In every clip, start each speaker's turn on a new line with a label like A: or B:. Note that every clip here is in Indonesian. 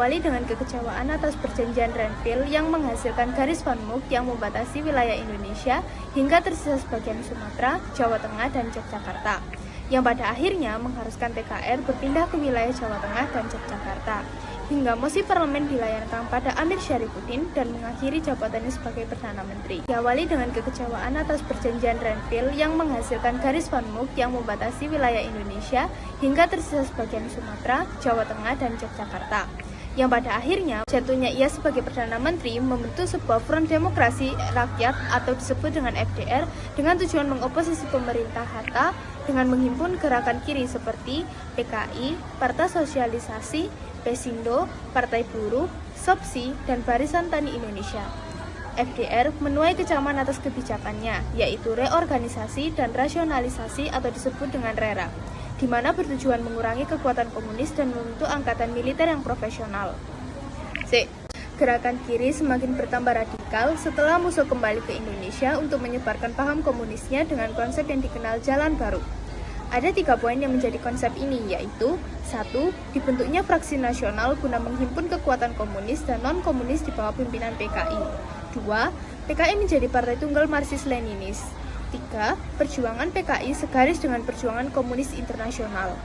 A: Diawali dengan kekecewaan atas perjanjian Renville yang menghasilkan garis Van Mook yang membatasi wilayah Indonesia hingga tersisa sebagian Sumatera, Jawa Tengah, dan Yogyakarta, yang pada akhirnya mengharuskan PKR berpindah ke wilayah Jawa Tengah dan Yogyakarta, hingga mosi parlemen dilayangkan pada Amir Syarifuddin dan mengakhiri jabatannya sebagai Perdana Menteri. Diawali dengan kekecewaan atas perjanjian Renville yang menghasilkan garis Van Mook yang membatasi wilayah Indonesia hingga tersisa sebagian Sumatera, Jawa Tengah, dan Yogyakarta, yang pada akhirnya jatuhnya ia sebagai Perdana Menteri membentuk sebuah Front Demokrasi Rakyat atau disebut dengan FDR dengan tujuan mengoposisi pemerintah Hatta dengan menghimpun gerakan kiri seperti PKI, Partai Sosialisasi, Pesindo, Partai Buruh, SOPSI, dan Barisan Tani Indonesia. FDR menuai kecaman atas kebijakannya, yaitu reorganisasi dan rasionalisasi atau disebut dengan RERA, di mana bertujuan mengurangi kekuatan komunis dan membentuk angkatan militer yang profesional. Gerakan kiri semakin bertambah radikal setelah musuh kembali ke Indonesia untuk menyebarkan paham komunisnya dengan konsep yang dikenal Jalan Baru. Ada 3 poin yang menjadi konsep ini, yaitu 1. Dibentuknya fraksi nasional guna menghimpun kekuatan komunis dan non-komunis di bawah pimpinan PKI. 2. PKI menjadi partai tunggal Marxis-Leninis. 3. Perjuangan PKI segaris dengan perjuangan komunis internasional.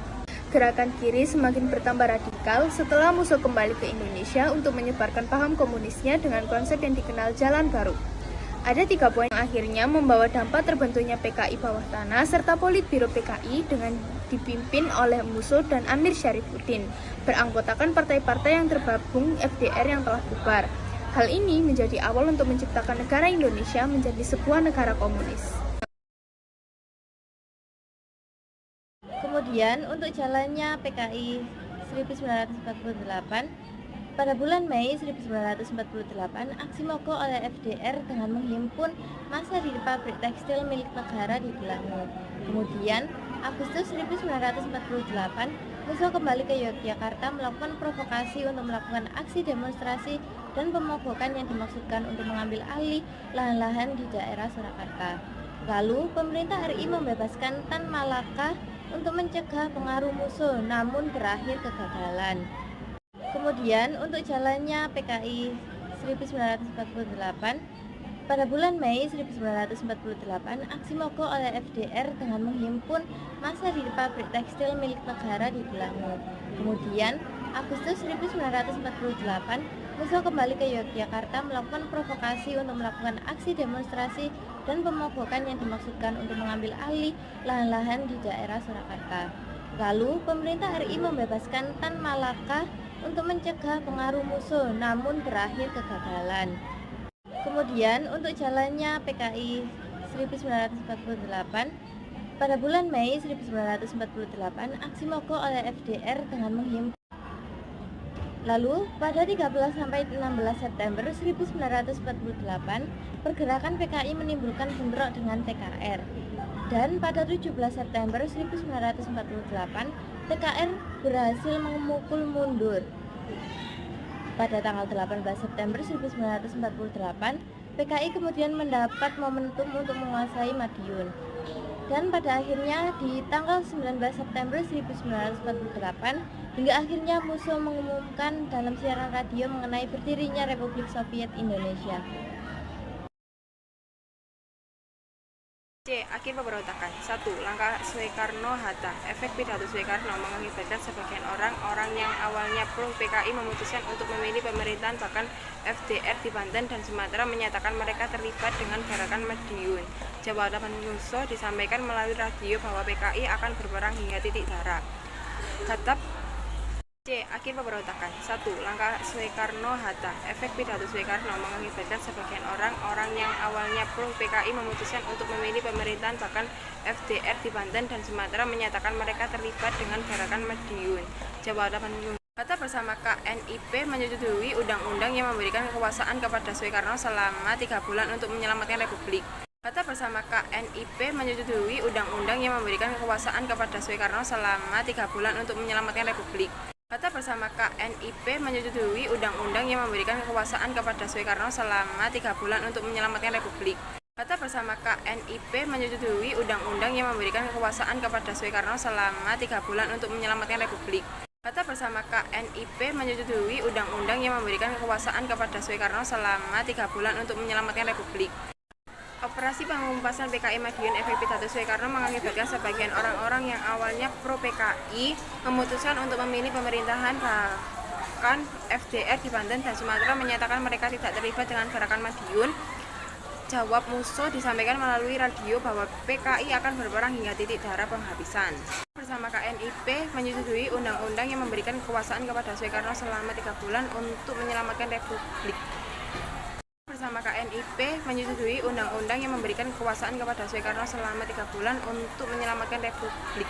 A: Gerakan kiri semakin bertambah radikal setelah musuh kembali ke Indonesia untuk menyebarkan paham komunisnya dengan konsep yang dikenal Jalan Baru. Ada 3 poin yang akhirnya membawa dampak terbentuknya PKI bawah tanah serta Politbiro PKI dengan dipimpin oleh Musso dan Amir Syarifuddin, beranggotakan partai-partai yang tergabung FDR yang telah bubar. Hal ini menjadi awal untuk menciptakan negara Indonesia menjadi sebuah negara komunis.
B: Kemudian untuk jalannya PKI 1948, pada bulan Mei 1948, aksi mogok oleh FDR dengan menghimpun massa di pabrik tekstil milik negara di Delangu. Kemudian, Agustus 1948, Musso kembali ke Yogyakarta melakukan provokasi untuk melakukan aksi demonstrasi dan pemogokan yang dimaksudkan untuk mengambil alih lahan-lahan di daerah Surakarta. Lalu, pemerintah RI membebaskan Tan Malaka untuk mencegah pengaruh Musso, namun berakhir kegagalan. Kemudian untuk jalannya PKI 1948, pada bulan Mei 1948, aksi mogok oleh FDR dengan menghimpun massa di pabrik tekstil milik negara di Delangu. Kemudian, Agustus 1948, Musso kembali ke Yogyakarta melakukan provokasi untuk melakukan aksi demonstrasi dan pemogokan yang dimaksudkan untuk mengambil alih lahan-lahan di daerah Surakarta. Lalu, pemerintah RI membebaskan Tan Malaka untuk mencegah pengaruh Musso, namun berakhir kegagalan. Kemudian untuk jalannya PKI 1948, pada bulan Mei 1948, aksi mogok oleh FDR dengan menghimpun. Lalu pada 13-16 September 1948, pergerakan PKI menimbulkan bentrok dengan TKR. Dan pada 17 September 1948, TKR berhasil memukul mundur. Pada tanggal 18 September 1948, PKI kemudian mendapat momentum untuk menguasai Madiun. Dan pada akhirnya di tanggal 19 September 1948, hingga akhirnya Musso mengumumkan dalam siaran radio mengenai berdirinya Republik Soviet Indonesia.
C: Akhir pemberontakan. 1. Langkah Soekarno-Hatta. Efek pidato Soekarno mengakibatkan sebagian orang yang awalnya pro PKI memutuskan untuk memilih pemerintahan, bahkan FDR di Banten dan Sumatera menyatakan mereka terlibat dengan gerakan Madiun. Jawaban Musso disampaikan melalui radio bahwa PKI akan berperang hingga titik darah. Hatta. Akhir pemberontakan. 1. Langkah Soekarno-Hatta. Efek pidato Soekarno mengakibatkan sebagian orang yang awalnya pro PKI memutuskan untuk memilih pemerintahan, bahkan FDR di Banten dan Sumatera menyatakan mereka terlibat dengan gerakan Madiun. Jawaban Hatta bersama KNIP menyetujui undang-undang yang memberikan kekuasaan kepada Soekarno selama 3 bulan untuk menyelamatkan Republik. Hatta bersama KNIP menyetujui undang-undang yang memberikan kekuasaan kepada Soekarno selama 3 bulan untuk menyelamatkan Republik. Hatta bersama KNIP menyetujui undang-undang yang memberikan kekuasaan kepada Soekarno selama 3 bulan untuk menyelamatkan Republik. Hatta bersama KNIP menyetujui undang-undang yang memberikan kekuasaan kepada Soekarno selama 3 bulan untuk menyelamatkan Republik. Hatta bersama KNIP menyetujui undang-undang yang memberikan kekuasaan kepada Soekarno selama 3 bulan untuk menyelamatkan Republik. Operasi pengumpasan PKI Madiun efek pidato Soekarno mengakibatkan sebagian orang-orang yang awalnya pro PKI memutuskan untuk memilih pemerintahan. Bahkan FDR di Banten dan Sumatera menyatakan mereka tidak terlibat dengan gerakan Madiun. Jawab musuh disampaikan melalui radio bahwa PKI akan berperang hingga titik darah penghabisan. Bersama KNIP menyetujui undang-undang yang memberikan kekuasaan kepada Soekarno selama 3 bulan untuk menyelamatkan Republik. Bersama KNIP menyetujui undang-undang yang memberikan kekuasaan kepada Soekarno selama 3 bulan untuk menyelamatkan Republik.